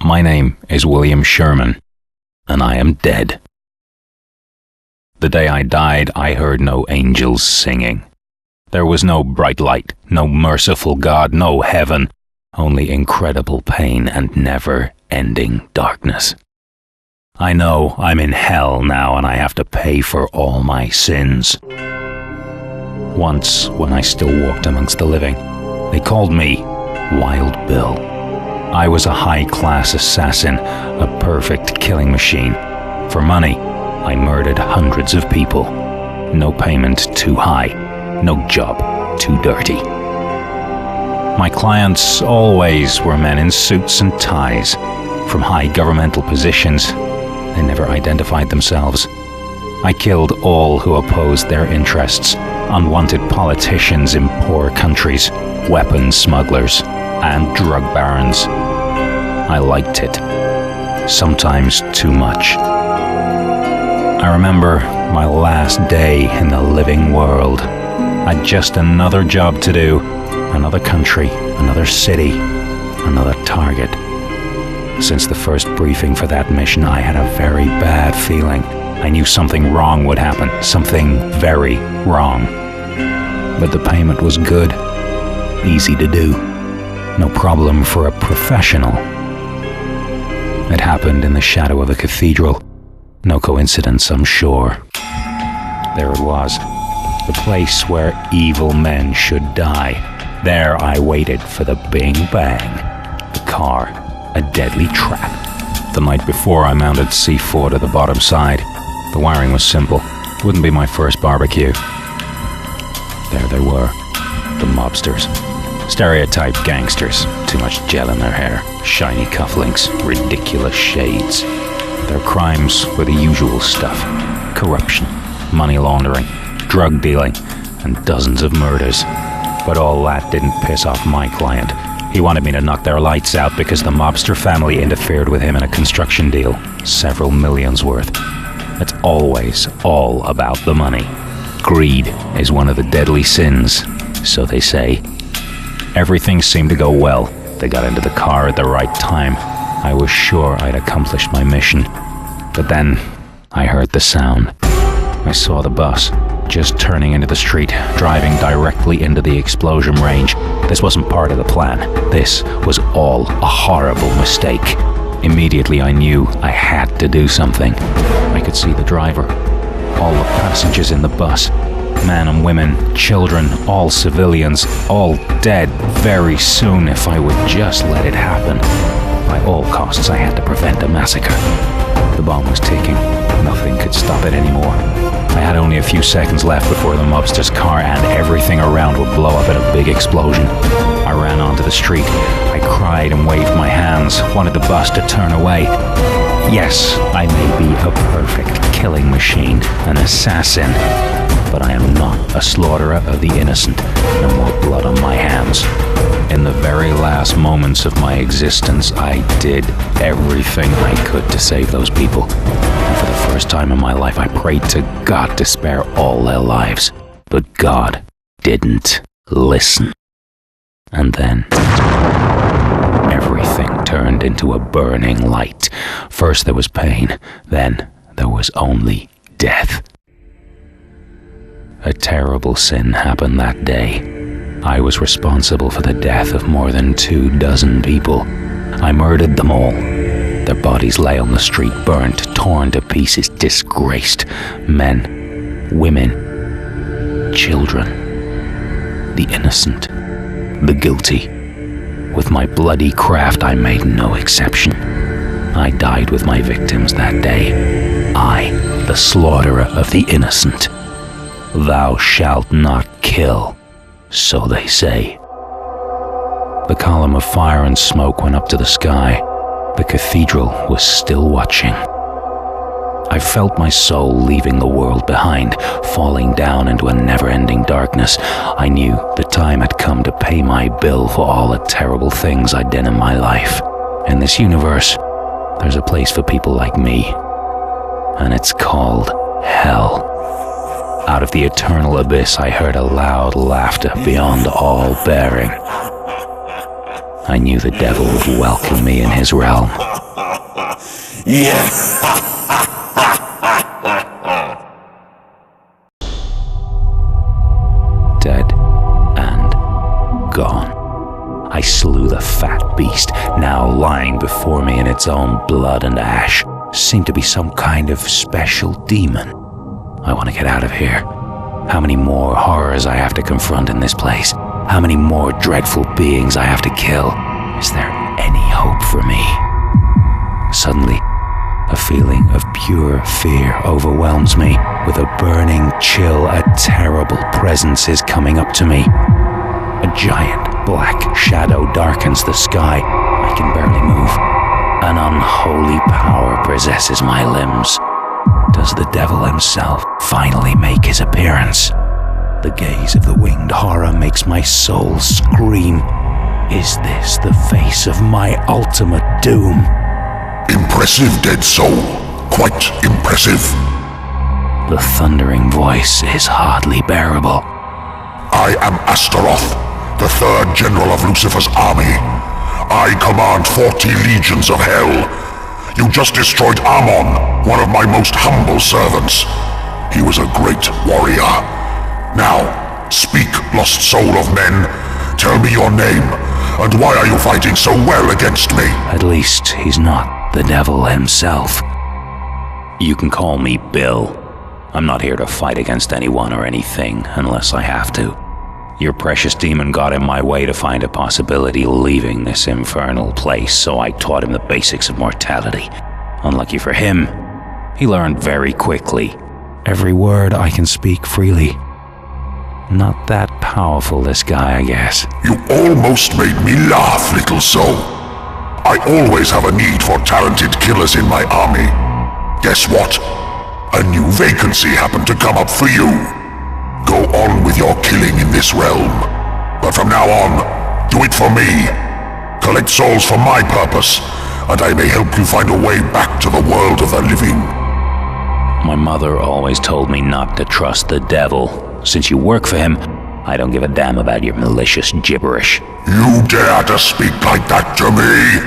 My name is William Sherman, and I am dead. The day I died, I heard no angels singing. There was no bright light, no merciful God, no heaven, only incredible pain and never-ending darkness. I know I'm in hell now and I have to pay for all my sins. Once, when I still walked amongst the living, they called me Wild Bill. I was a high-class assassin, a perfect killing machine. For money, I murdered hundreds of people. No payment too high, no job too dirty. My clients always were men in suits and ties, from high governmental positions. They never identified themselves. I killed all who opposed their interests, unwanted politicians in poor countries, weapons smugglers, and drug barons. I liked it, sometimes too much. I remember my last day in the living world. I'd just another job to do, another country, another city, another target. Since the first briefing for that mission, I had a very bad feeling. I knew something wrong would happen, something very wrong. But the payment was good, easy to do, no problem for a professional. It happened in the shadow of a cathedral. No coincidence, I'm sure. There it was, the place where evil men should die. There I waited for the bing bang, the car, a deadly trap. The night before, I mounted C4 to the bottom side. The wiring was simple. Wouldn't be my first barbecue. There they were, the mobsters. Stereotype gangsters. Too much gel in their hair, shiny cufflinks, ridiculous shades. Their crimes were the usual stuff. Corruption, money laundering, drug dealing, and dozens of murders. But all that didn't piss off my client. He wanted me to knock their lights out because the mobster family interfered with him in a construction deal, several millions worth. It's always all about the money. Greed is one of the deadly sins, so they say. Everything seemed to go well. They got into the car at the right time. I was sure I'd accomplished my mission. But then, I heard the sound. I saw the bus, just turning into the street, driving directly into the explosion range. This wasn't part of the plan. This was all a horrible mistake. Immediately I knew I had to do something. I could see the driver, all the passengers in the bus, men and women, children, all civilians, all dead very soon if I would just let it happen. By all costs, I had to prevent a massacre. The bomb was ticking. Nothing could stop it anymore. I had only a few seconds left before the mobster's car and everything around would blow up in a big explosion. I ran onto the street. I cried and waved my hands, wanted the bus to turn away. Yes, I may be a perfect killing machine, an assassin, but I am not a slaughterer of the innocent. No more blood on my hands. In the very last moments of my existence, I did everything I could to save those people. And for the first time in my life, I prayed to God to spare all their lives. But God didn't listen. And then everything turned into a burning light. First there was pain, then there was only death. A terrible sin happened that day. I was responsible for the death of more than 24 people. I murdered them all. Their bodies lay on the street, burnt, torn to pieces, disgraced. Men, women, children, the innocent, the guilty. With my bloody craft, I made no exception. I died with my victims that day. I, the slaughterer of the innocent. Thou shalt not kill, so they say. The column of fire and smoke went up to the sky. The cathedral was still watching. I felt my soul leaving the world behind, falling down into a never-ending darkness. I knew the time had come to pay my bill for all the terrible things I'd done in my life. In this universe, there's a place for people like me, and it's called hell. Out of the eternal abyss, I heard a loud laughter beyond all bearing. I knew the devil would welcome me in his realm. Yeah. Dead and gone. I slew the fat beast, now lying before me in its own blood and ash. Seemed to be some kind of special demon. I want to get out of here. How many more horrors I have to confront in this place? How many more dreadful beings I have to kill? Is there any hope for me? Suddenly, a feeling of pure fear overwhelms me. With a burning chill, a terrible presence is coming up to me. A giant black shadow darkens the sky. I can barely move. An unholy power possesses my limbs. Does the devil himself finally make his appearance? The gaze of the winged horror makes my soul scream. Is this the face of my ultimate doom? Impressive, dead soul. Quite impressive. The thundering voice is hardly bearable. I am Astaroth, the third general of Lucifer's army. I command 40 legions of hell. You just destroyed Ammon, one of my most humble servants. He was a great warrior. Now, speak, lost soul of men. Tell me your name, and why are you fighting so well against me? At least he's not the devil himself. You can call me Bill. I'm not here to fight against anyone or anything unless I have to. Your precious demon got in my way to find a possibility leaving this infernal place, so I taught him the basics of mortality. Unlucky for him, he learned very quickly. Every word I can speak freely. Not that powerful, this guy, I guess. You almost made me laugh, little soul. I always have a need for talented killers in my army. Guess what? A new vacancy happened to come up for you. Go on with your killing in this realm. But from now on, do it for me. Collect souls for my purpose, and I may help you find a way back to the world of the living. My mother always told me not to trust the devil. Since you work for him, I don't give a damn about your malicious gibberish. You dare to speak like that to me?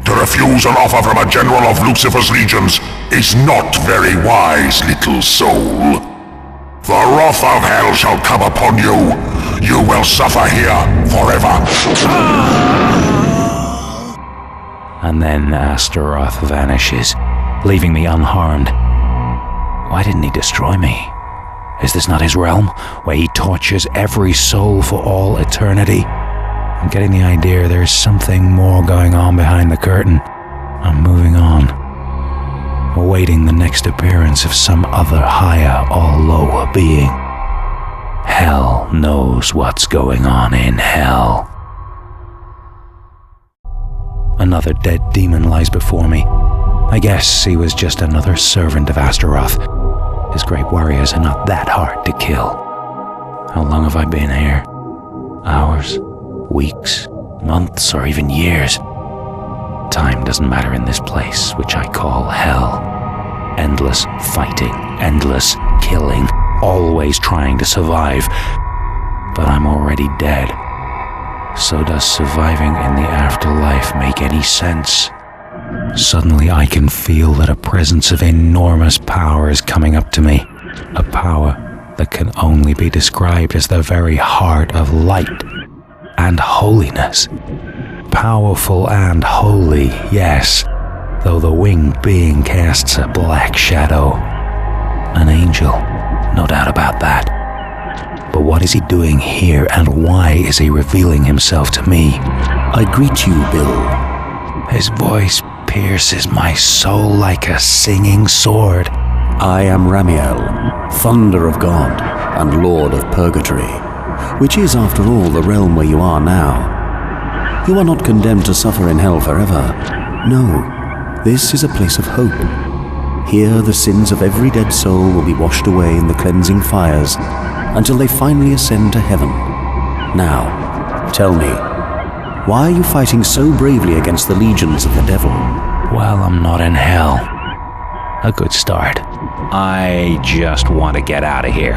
To refuse an offer from a general of Lucifer's legions is not very wise, little soul. The wrath of hell shall come upon you. You will suffer here forever. And then Astaroth vanishes, leaving me unharmed. Why didn't he destroy me? Is this not his realm, where he tortures every soul for all eternity? I'm getting the idea there's something more going on behind the curtain. I'm moving on, awaiting the next appearance of some other higher or lower being. Hell knows what's going on in hell. Another dead demon lies before me. I guess he was just another servant of Astaroth. His great warriors are not that hard to kill. How long have I been here? Hours? Weeks? Months? Or even years? Time doesn't matter in this place, which I call hell. Endless fighting, endless killing, always trying to survive. But I'm already dead. So does surviving in the afterlife make any sense? Suddenly I can feel that a presence of enormous power is coming up to me. A power that can only be described as the very heart of light and holiness. Powerful and holy, yes, though the winged being casts a black shadow. An angel, no doubt about that. But what is he doing here, and why is he revealing himself to me? I greet you, Bill. His voice pierces my soul like a singing sword. I am Ramiel, Thunder of God and Lord of Purgatory, which is, after all, the realm where you are now. You are not condemned to suffer in hell forever. No, this is a place of hope. Here the sins of every dead soul will be washed away in the cleansing fires until they finally ascend to heaven. Now, tell me, why are you fighting so bravely against the legions of the devil? Well, I'm not in hell. A good start. I just want to get out of here.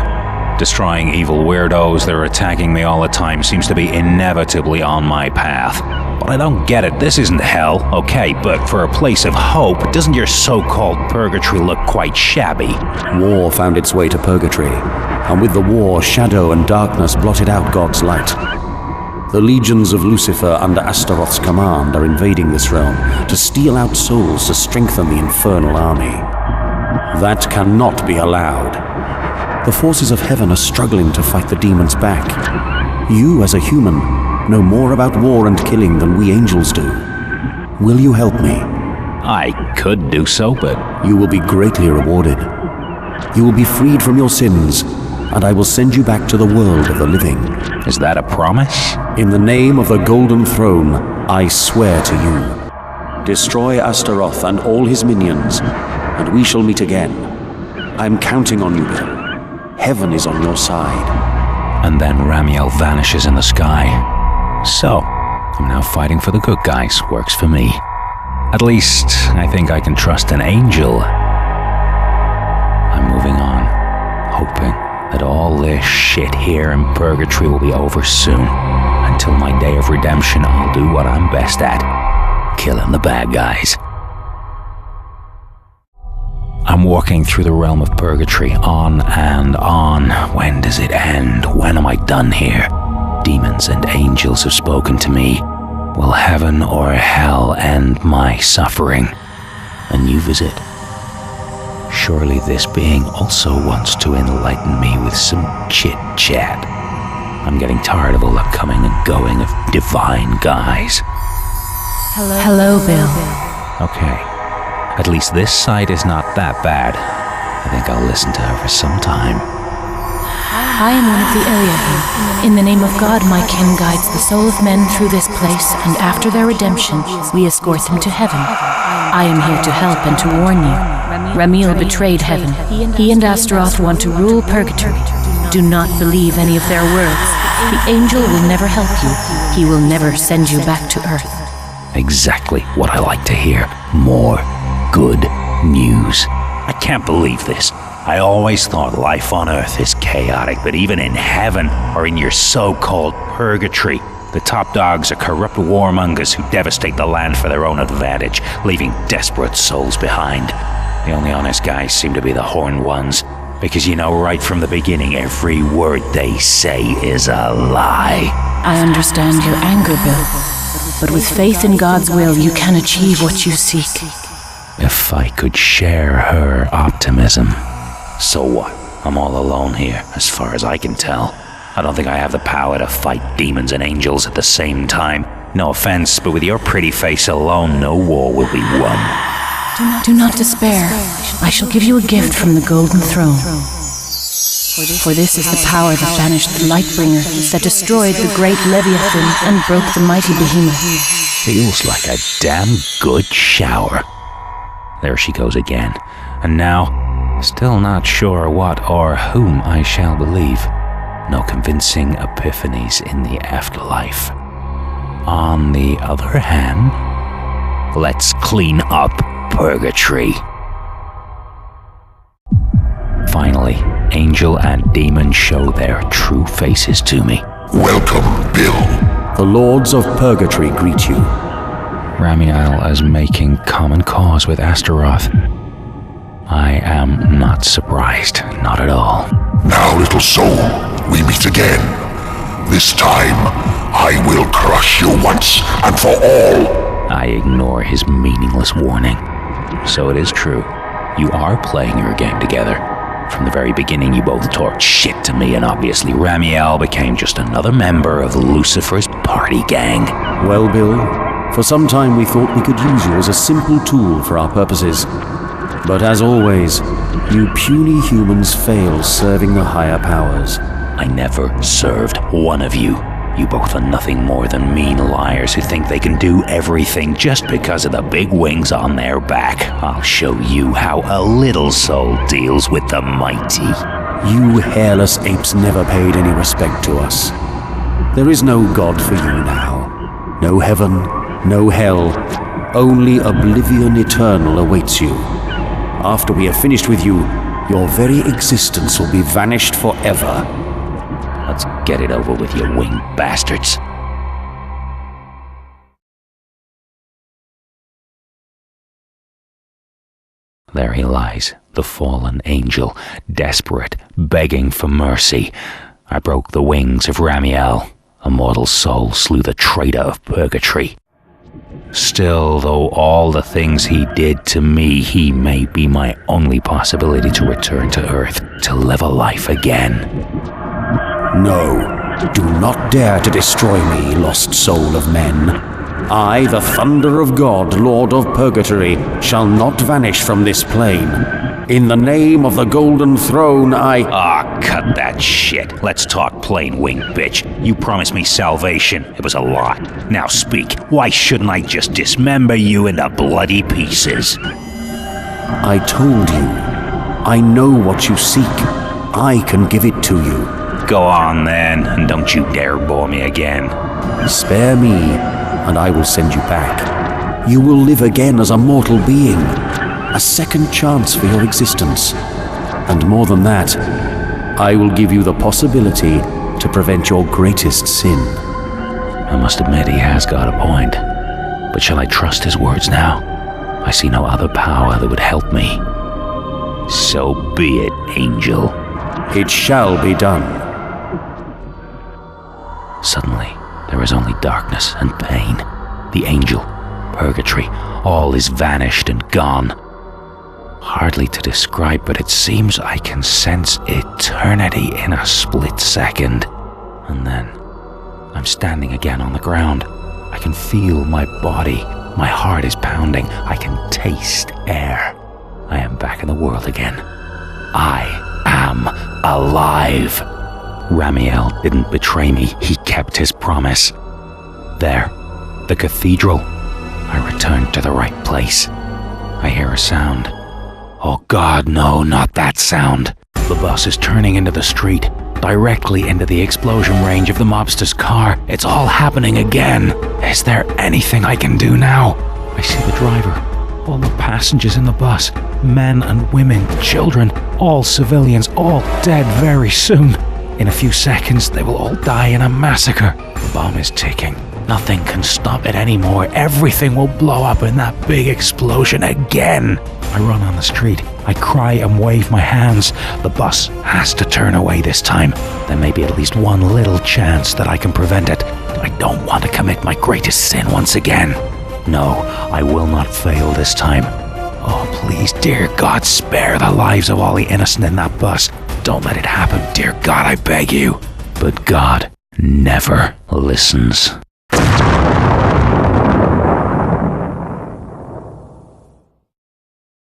Destroying evil weirdos that are attacking me all the time seems to be inevitably on my path. But I don't get it. This isn't hell, okay, but for a place of hope, doesn't your so-called purgatory look quite shabby? War found its way to purgatory, and with the war, shadow and darkness blotted out God's light. The legions of Lucifer under Astaroth's command are invading this realm to steal out souls to strengthen the infernal army. That cannot be allowed. The forces of heaven are struggling to fight the demons back. You, as a human, know more about war and killing than we angels do. Will you help me? I could do so, but You will be greatly rewarded. You will be freed from your sins, and I will send you back to the world of the living. is that a promise? In the name of the Golden Throne, I swear to you. Destroy Astaroth and all his minions, and we shall meet again. I'm counting on you, Bill. Heaven is on your side. And then Ramiel vanishes in the sky. So, I'm now fighting for the good guys. Works for me. At least, I think I can trust an angel. I'm moving on, hoping that all this shit here in purgatory will be over soon. Until my day of redemption, I'll do what I'm best at. Killing the bad guys. I'm walking through the realm of purgatory, on and on. When does it end? When am I done here? Demons and angels have spoken to me. Will heaven or hell end my suffering? A new visit. Surely this being also wants to enlighten me with some chit-chat. I'm getting tired of all the coming and going of divine guys. Hello, Bill. Okay. At least this side is not that bad. I think I'll listen to her for some time. I am one of the Eliahim. In the name of God, my kin guides the soul of men through this place, and after their redemption, we escort them to heaven. I am here to help and to warn you. Ramiel betrayed heaven. He and Astaroth want to rule purgatory. Do not believe any of their words. The angel will never help you. He will never send you back to Earth. Exactly what I like to hear. More good news. I can't believe this. I always thought life on Earth is chaotic, but even in heaven, or in your so-called purgatory, the top dogs are corrupt warmongers who devastate the land for their own advantage, leaving desperate souls behind. The only honest guys seem to be the horned ones, because you know right from the beginning every word they say is a lie. I understand your anger, Bill, but with faith in God's will, you can achieve what you seek. If I could share her optimism. So what? I'm all alone here, as far as I can tell. I don't think I have the power to fight demons and angels at the same time. No offense, but with your pretty face alone, no war will be won. Do not despair. I shall give you a gift from the Golden Throne. For this is the power that banished the Lightbringer, that destroyed the great Leviathan and broke the mighty Behemoth. Feels like a damn good shower. There she goes again. And now, still not sure what or whom I shall believe. No convincing epiphanies in the afterlife. On the other hand, let's clean up purgatory. Finally, angel and demon show their true faces to me. Welcome, Bill. The lords of purgatory greet you. Ramiel is making common cause with Astaroth. I am not surprised, not at all. Now, little soul, we meet again. This time, I will crush you once and for all. I ignore his meaningless warning. So it is true. You are playing your game together. From the very beginning, you both talked shit to me, and obviously Ramiel became just another member of Lucifer's party gang. Well, Bill, for some time we thought we could use you as a simple tool for our purposes. But as always, you puny humans fail serving the higher powers. I never served one of you. You both are nothing more than mean liars who think they can do everything just because of the big wings on their back. I'll show you how a little soul deals with the mighty. You hairless apes never paid any respect to us. There is no God for you now. No heaven, no hell. Only oblivion eternal awaits you. After we have finished with you, your very existence will be vanished forever. Let's get it over with, you winged bastards. There he lies, the fallen angel, desperate, begging for mercy. I broke the wings of Ramiel. A mortal soul slew the traitor of purgatory. Still, though all the things he did to me, he may be my only possibility to return to Earth, to live a life again. No, do not dare to destroy me, lost soul of men. I, the thunder of God, Lord of Purgatory, shall not vanish from this plane. In the name of the Golden Throne, Cut that shit. Let's talk plain, winged bitch. You promised me salvation. It was a lot. Now speak. Why shouldn't I just dismember you into bloody pieces? I told you. I know what you seek. I can give it to you. Go on then, and don't you dare bore me again. Spare me, and I will send you back. You will live again as a mortal being. A second chance for your existence. And more than that, I will give you the possibility to prevent your greatest sin. I must admit he has got a point. But shall I trust his words now? I see no other power that would help me. So be it, angel. It shall be done. Suddenly, there is only darkness and pain. The angel, purgatory, all is vanished and gone. Hardly to describe, but it seems I can sense eternity in a split second. And then, I'm standing again on the ground. I can feel my body. My heart is pounding. I can taste air. I am back in the world again. I am alive. Ramiel didn't betray me. He kept his promise. There, the cathedral. I returned to the right place. I hear a sound. Oh God, no, not that sound. The bus is turning into the street, directly into the explosion range of the mobster's car. It's all happening again. Is there anything I can do now? I see the driver, all the passengers in the bus, men and women, children, all civilians, all dead very soon. In a few seconds, they will all die in a massacre. The bomb is ticking. Nothing can stop it anymore. Everything will blow up in that big explosion again. I run on the street. I cry and wave my hands. The bus has to turn away this time. There may be at least one little chance that I can prevent it. I don't want to commit my greatest sin once again. No, I will not fail this time. Oh, please, dear God, spare the lives of all the innocent in that bus. Don't let it happen, dear God, I beg you. But God never listens.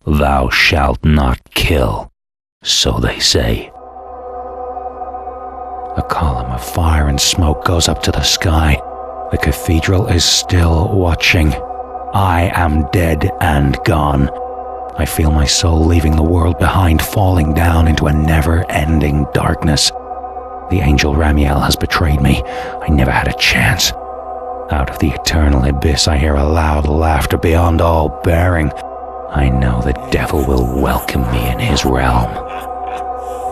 Thou shalt not kill, so they say. A column of fire and smoke goes up to the sky. The cathedral is still watching. I am dead and gone. I feel my soul leaving the world behind, falling down into a never-ending darkness. The angel Ramiel has betrayed me. I never had a chance. Out of the eternal abyss, I hear a loud laughter beyond all bearing. I know the devil will welcome me in his realm.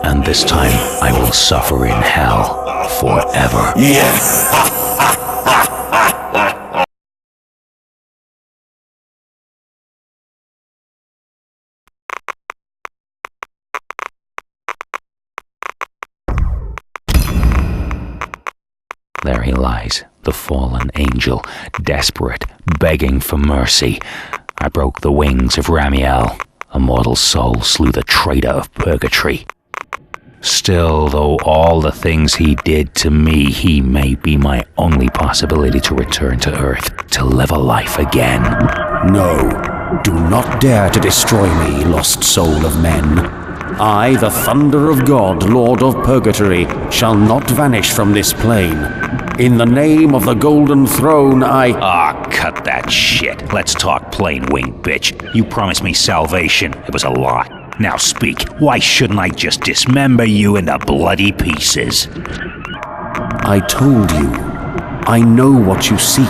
And this time, I will suffer in hell forever. There he lies, the fallen angel, desperate, begging for mercy. I broke the wings of Ramiel. A mortal soul slew the traitor of purgatory. Still, though all the things he did to me, he may be my only possibility to return to Earth, to live a life again. No, do not dare to destroy me, lost soul of men. I, the thunder of God, Lord of Purgatory, shall not vanish from this plane. In the name of the Golden Throne, cut that shit. Let's talk plain, winged bitch. You promised me salvation. It was a lot. Now speak. Why shouldn't I just dismember you into bloody pieces? I told you. I know what you seek.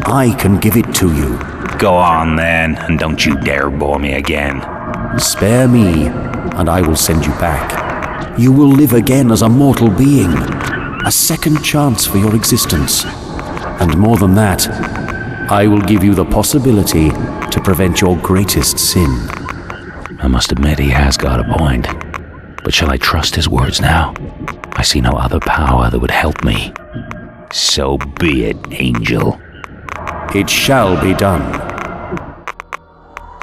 I can give it to you. Go on then, and don't you dare bore me again. Spare me, and I will send you back. You will live again as a mortal being, a second chance for your existence. And more than that, I will give you the possibility to prevent your greatest sin. I must admit he has got a point. But shall I trust his words now? I see no other power that would help me. So be it, angel. It shall be done.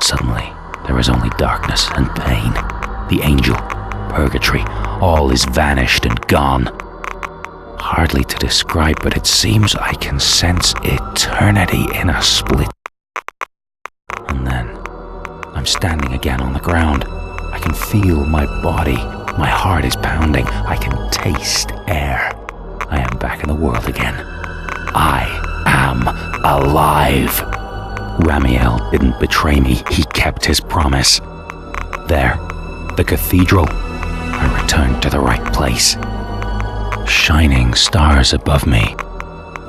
Suddenly, there is only darkness and pain. The angel, purgatory, all is vanished and gone. Hardly to describe, but it seems I can sense eternity in a split. And then, I'm standing again on the ground. I can feel my body. My heart is pounding. I can taste air. I am back in the world again. I am alive. Ramiel didn't betray me. He kept his promise. There, the cathedral. I returned to the right place. Shining stars above me.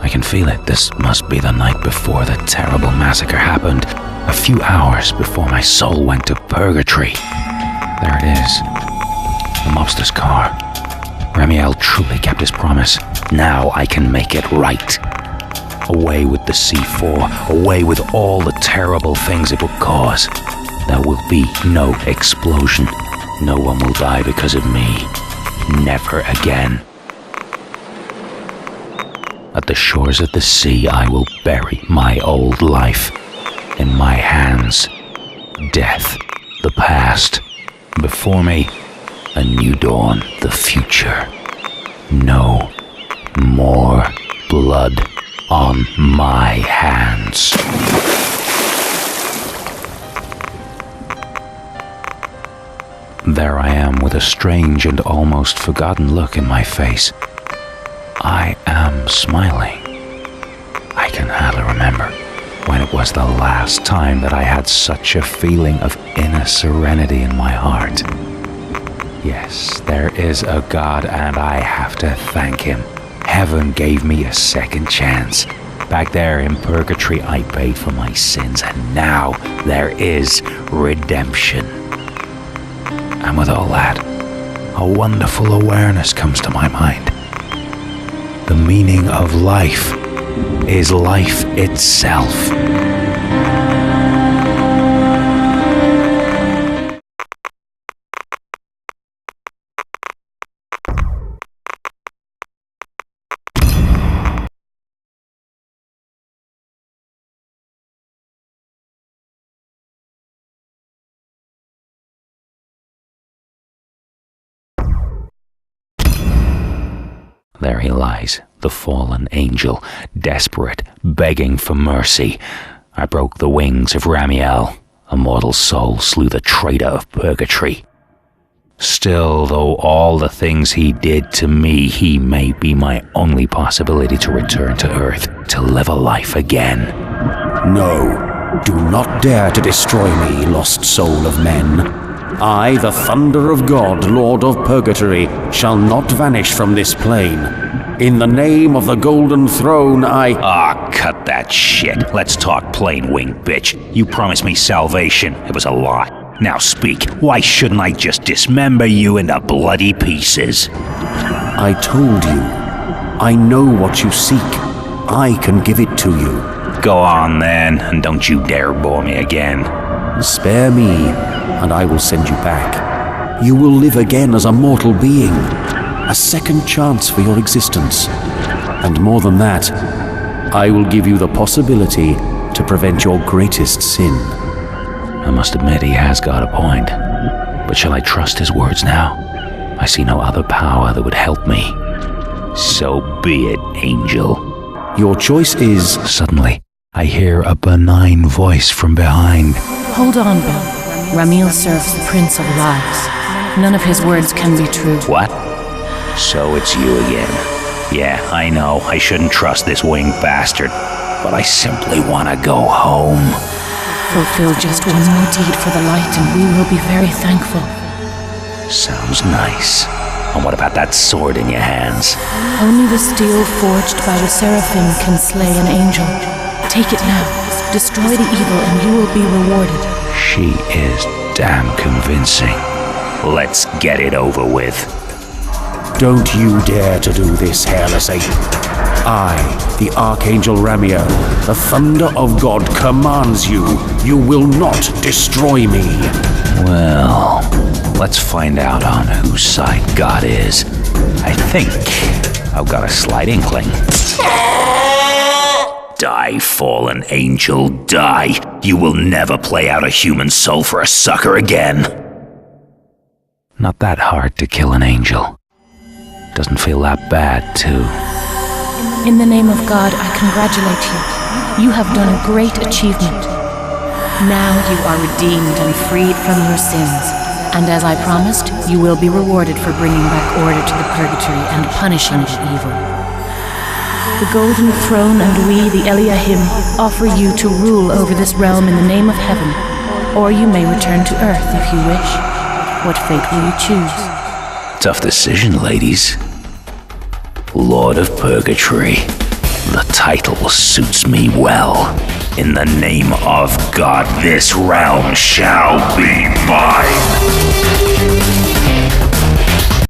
I can feel it. This must be the night before the terrible massacre happened. A few hours before my soul went to purgatory. There it is. The mobster's car. Ramiel truly kept his promise. Now I can make it right. Away with the C4. Away with all the terrible things it will cause. There will be no explosion. No one will die because of me. Never again. At the shores of the sea, I will bury my old life. In my hands, death, the past. Before me, a new dawn, the future. No more blood on my hands. There I am with a strange and almost forgotten look in my face. I am smiling. I can hardly remember when it was the last time that I had such a feeling of inner serenity in my heart. Yes, there is a God and I have to thank him. Heaven gave me a second chance. Back there in purgatory I paid for my sins and now there is redemption. And with all that, a wonderful awareness comes to my mind. The meaning of life is life itself. There he lies, the fallen angel, desperate, begging for mercy. I broke the wings of Ramiel. A mortal soul slew the traitor of purgatory. Still, though all the things he did to me, he may be my only possibility to return to Earth, to live a life again. No, do not dare to destroy me, lost soul of men. I, the thunder of God, Lord of Purgatory, shall not vanish from this plane. In the name of the Golden Throne, Cut that shit. Let's talk plain, wing bitch. You promised me salvation. It was a lie. Now speak. Why shouldn't I just dismember you into bloody pieces? I told you. I know what you seek. I can give it to you. Go on then, and don't you dare bore me again. Spare me, and I will send you back. You will live again as a mortal being, a second chance for your existence. And more than that, I will give you the possibility to prevent your greatest sin. I must admit he has got a point. But shall I trust his words now? I see no other power that would help me. So be it, angel. Your choice is... Suddenly, I hear a benign voice from behind. Hold on, Bill. Ramiel serves the Prince of Lies. None of his words can be true. What? So it's you again. Yeah, I know, I shouldn't trust this winged bastard, but I simply want to go home. Fulfill just one more deed for the light and we will be very thankful. Sounds nice. And what about that sword in your hands? Only the steel forged by the Seraphim can slay an angel. Take it now. Destroy the evil and you will be rewarded. She is damn convincing. Let's get it over with. Don't you dare to do this, hairless ape. I, the Archangel Ramiel, the thunder of God, commands you. You will not destroy me. Well, let's find out on whose side God is. I think I've got a slight inkling. Die, fallen angel, die. You will never play out a human soul for a sucker again. Not that hard to kill an angel. Doesn't feel that bad, too. In the name of God, I congratulate you. You have done a great achievement. Now you are redeemed and freed from your sins. And as I promised, you will be rewarded for bringing back order to the purgatory and punishing the evil. The Golden Throne and we, the Eliahim, offer you to rule over this realm in the name of heaven, or you may return to earth if you wish. What fate will you choose? Tough decision, ladies. Lord of Purgatory. The title suits me well. In the name of God, this realm shall be mine.